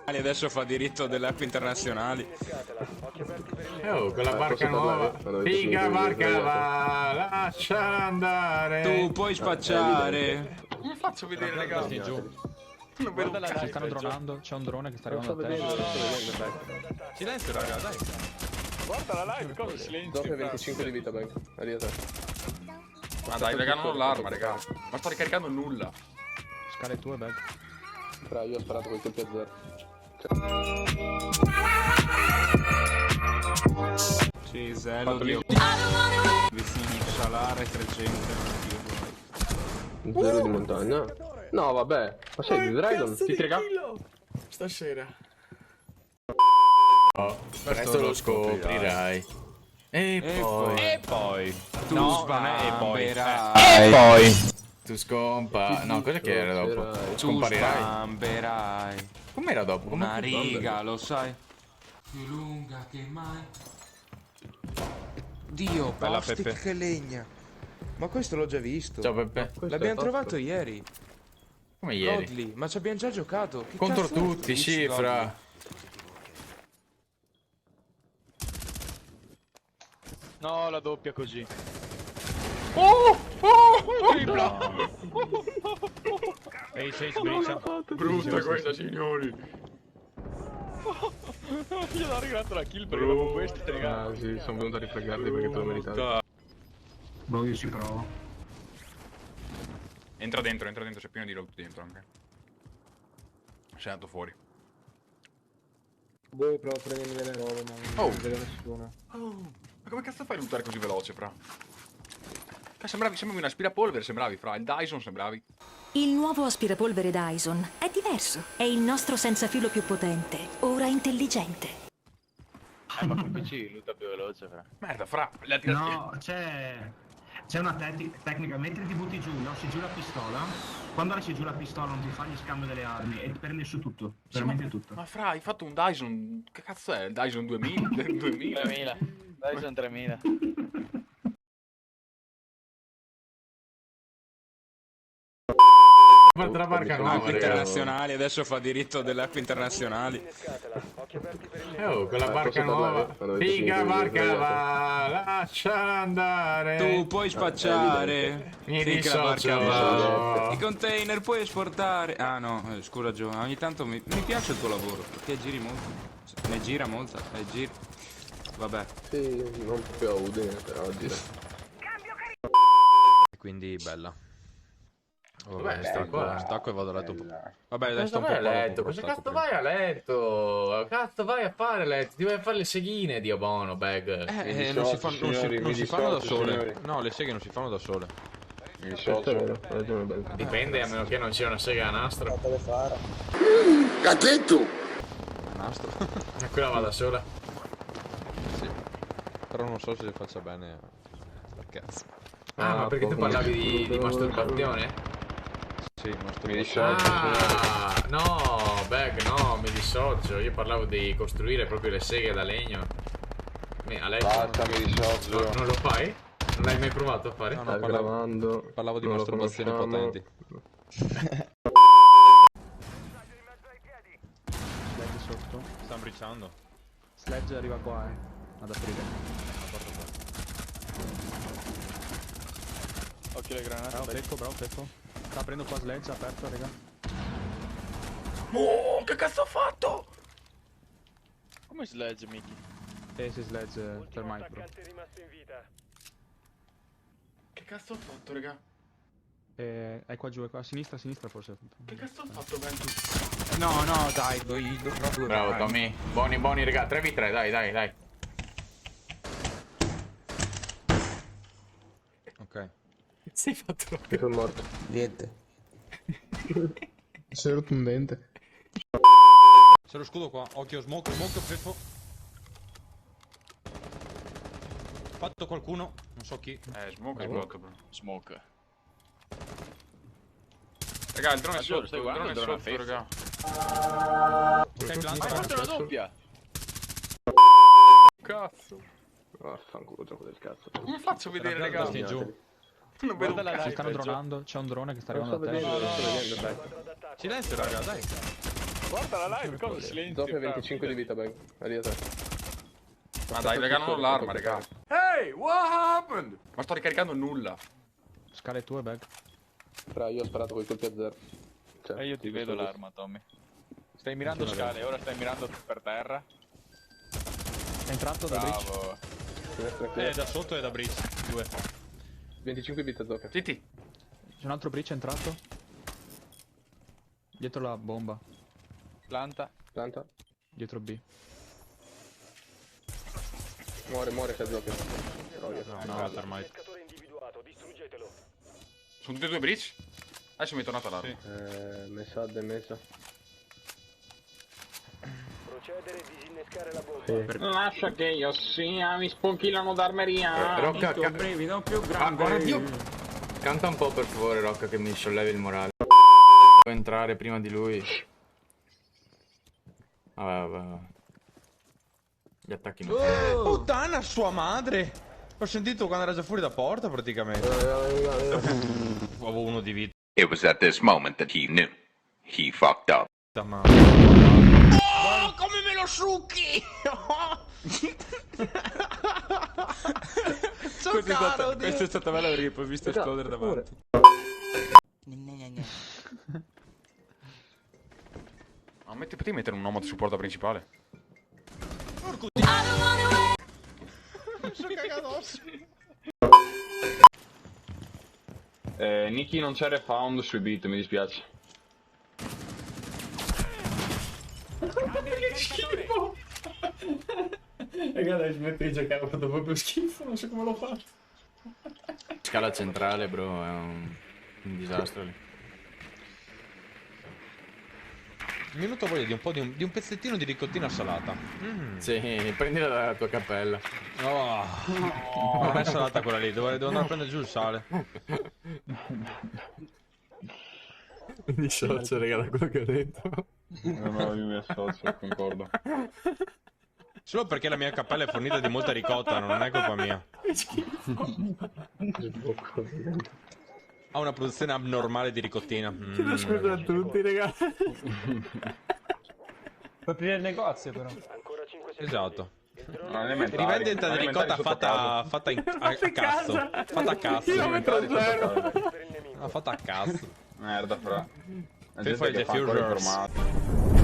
Adesso fa diritto delle acque internazionali. Oh, quella barca nuova. Figa barca va, lasciala andare. Tu puoi spacciare. Come faccio a vedere, raga? Giù. Non vedo un Si cazzo. stanno dronando, c'è un drone che sta Non sto arrivando a vedendo, te. Silenzio, raga, dai. Guarda la live, cosa silenzio? Dopo 25 di vita, Bank. Arriva te. Ma dai, raga, non ho l'arma, raga. Ma sto ricaricando nulla. Scale tue, bag. Fra, io ho sparato quel colpo a zero. Sì, Zelo, Dio. Vicini, Salare, 300. Zero di montagna. No, vabbè. Ma sei di Dragon? Ti frega? Stasera. Oh, presto lo scoprirai. E poi. Tu No, non è e poi. sbamberai. Tu scompa. No, cosa che era dopo? Tu Scomparirai. sbamberai. Com'era dopo? Come Una riga, lo sai. Più lunga che mai. Dio, Bella Postic Peppe. che legna. Ma questo l'ho già visto. Ciao Peppe. L'abbiamo trovato ieri. Come ieri? Godly, ma ci abbiamo già giocato. Che Contro cazzo è tutti, Twitch, sì, Godly? fra. No, la doppia così. Tripla. Ehi, sei sbriccia. Brutta questa, signori. Gli ho regalato la kill perché dopo questa, raga. Ah, sì, sono venuto a rifregarti perché te lo meritavi. Boh, io ci provo. Entra dentro, c'è pieno di loot dentro anche. Sei andato fuori. Voi provo a prendermi delle robe, ma Oh. non vedo nessuno. Ma come cazzo fai a lootare così veloce, fra? Sembravi un aspirapolvere, sembravi, fra. Il Dyson sembravi. Il nuovo aspirapolvere Dyson è diverso. È il nostro senza filo più potente, ora intelligente. Ma con PC lutta più veloce, fra. Merda, fra. La tira... No, c'è una tecnica, mentre ti butti giù, lasci giù la pistola. Quando lasci giù la pistola non ti fa gli scambio delle armi e ti prende su tutto, veramente tutto. Ma fra, hai fatto un Dyson... Che cazzo è? Il Dyson 2000? 2000? 3000. Dai, sono 3000. Guarda la barca nuova, Acque raga. internazionali, adesso fa diritto delle acque internazionali. Oh, quella barca nuova. Figa barca va, lasciala andare. Tu puoi spacciare. Mi Sì, che la barca dissocio. va. I container puoi esportare. Ah no, scusa Gio, ogni tanto mi piace il tuo lavoro, perché giri molto. Ne gira molto, giri. Vabbè. Sì, non proprio a Udine, però gira. Quindi bella. Vabbè, sta qua. Stacco e vado a letto un po'. Vabbè, dai, Cosa sto un vai po' a letto? Cosa cazzo vai a letto? Cazzo vai a fare a letto? Ti vai a fare le seghine, Dio buono, bag. Non si fanno da sole. No, le seghe non si fanno da sole. Questo è vero, hai ragione, bello. Dipende, a meno che non sia una sega a nastro. Nastro. E quella va da sola. Sì. Però non so se faccia bene. Per cazzo. Ah, ma perché tu parlavi di masturbazione? Sì, mastro. Mi dissocio. Ah, no, bag, no, mi dissocio. Io parlavo di costruire proprio le seghe da legno. A letto. Basta, mi dissocio. Non lo fai? Non l'hai mai provato a fare? No, Sta gravando. parlavo di Non lo masturbazioni conosciamo. potenti. Sledge sotto. Stanno briciando. Sledge arriva qua, ad aprire. Occhio le granate. Bravo Pecco, bravo Pecco. Sta aprendo qua sledge, aperto, raga. Oh, che cazzo ho fatto? Come sledge, Mickey? Sì, sledge per micro. Che cazzo ho fatto, raga? È qua giù, è qua a sinistra forse. Che cazzo ho fatto, Ben? No, no, dai, due. Bravo vai. Tommy. Buoni, raga. 3v3, dai. Ok. Sei fatto. Che sono morto. Niente. Sei rotto un dente. C'è lo scudo qua. Occhio, smoke, Peppo. Fatto qualcuno. Non so chi. Smoke è morto, bro. Smoke. Raga, il drone è Giuro, sotto, stai il guardando drone è il drone sotto, a raga. Ok, Ma hai planta. fatto la doppia? Cazzo. Vaffanculo, gioco del cazzo. Come faccio a vedere, raga? Sti giù. Non vedo Guarda un la cazzo. Si stanno dronando, c'è un drone che sta Non sto arrivando a te. vedendo, non sto vedendo, dai. Silenzio, raga, dai. Guarda la live, cosa silenzio. Doppia 25 di vita, Bag. Arriva te. Ma dai, regalano l'arma, raga. Hey, what happened? Ma sto ricaricando nulla. Scale tue, Bag. Fra, io ho sparato quei colpi a zero. Cioè, Io ti vedo l'arma, Tommy. Stai mirando scale, ora stai mirando per terra. È entrato da bridge. Bravo. Da sotto e da bridge. 2. 25 vita doppia. Zitti. C'è un altro bridge entrato. Dietro la bomba. Planta. Planta. Dietro B. Muore che è doppia. No, ormai. Sono tutti e due bridge? Adesso mi è tornata l'arma. Messa, demessa. Procedere e disinnescare la bomba. Lascia che io sia, mi sponchillano d'armeria. Rocca, brevi, non più grande. guarda Dio. canta un po' per favore, Rocca, che mi sollevi il morale. Può entrare prima di lui. Vabbè. Gli attacchi non. Puttana sua madre! L'ho sentito quando era già fuori da porta praticamente. Avevo uno di vita. It was at this moment that he knew. He fucked up. Ma... Oh, come me lo succhi! Questa è stata bella perché poi ho visto esplodere davanti. Ma potevi mettere un nomad di supporto principale? Nicky non c'è refound sui beat, mi dispiace. Che schifo! Raga, dai, smetti di giocare, ho fatto proprio schifo, non so come lo faccio. Scala centrale, bro, è un disastro lì. Mi è venuto voglia di un pezzettino di ricottina salata. Sì, prendila dalla tua cappella. Oh. Non è salata quella lì, devo andare a prendere giù il sale. Mi dissocio, raga, da quello che ho detto. No, io mi associo, concordo. Solo perché la mia cappella è fornita di molta ricotta, non è colpa mia. Ha una produzione abnormale di ricottina. Chiedo scusa a tutti, raga. Puoi aprire il negozio però. Esatto. Rivende Rivendita di ricotta fatta a cazzo. Fatta a cazzo. Chilometro Fatta a cazzo. Merda, fra. Fai fuori diffuser.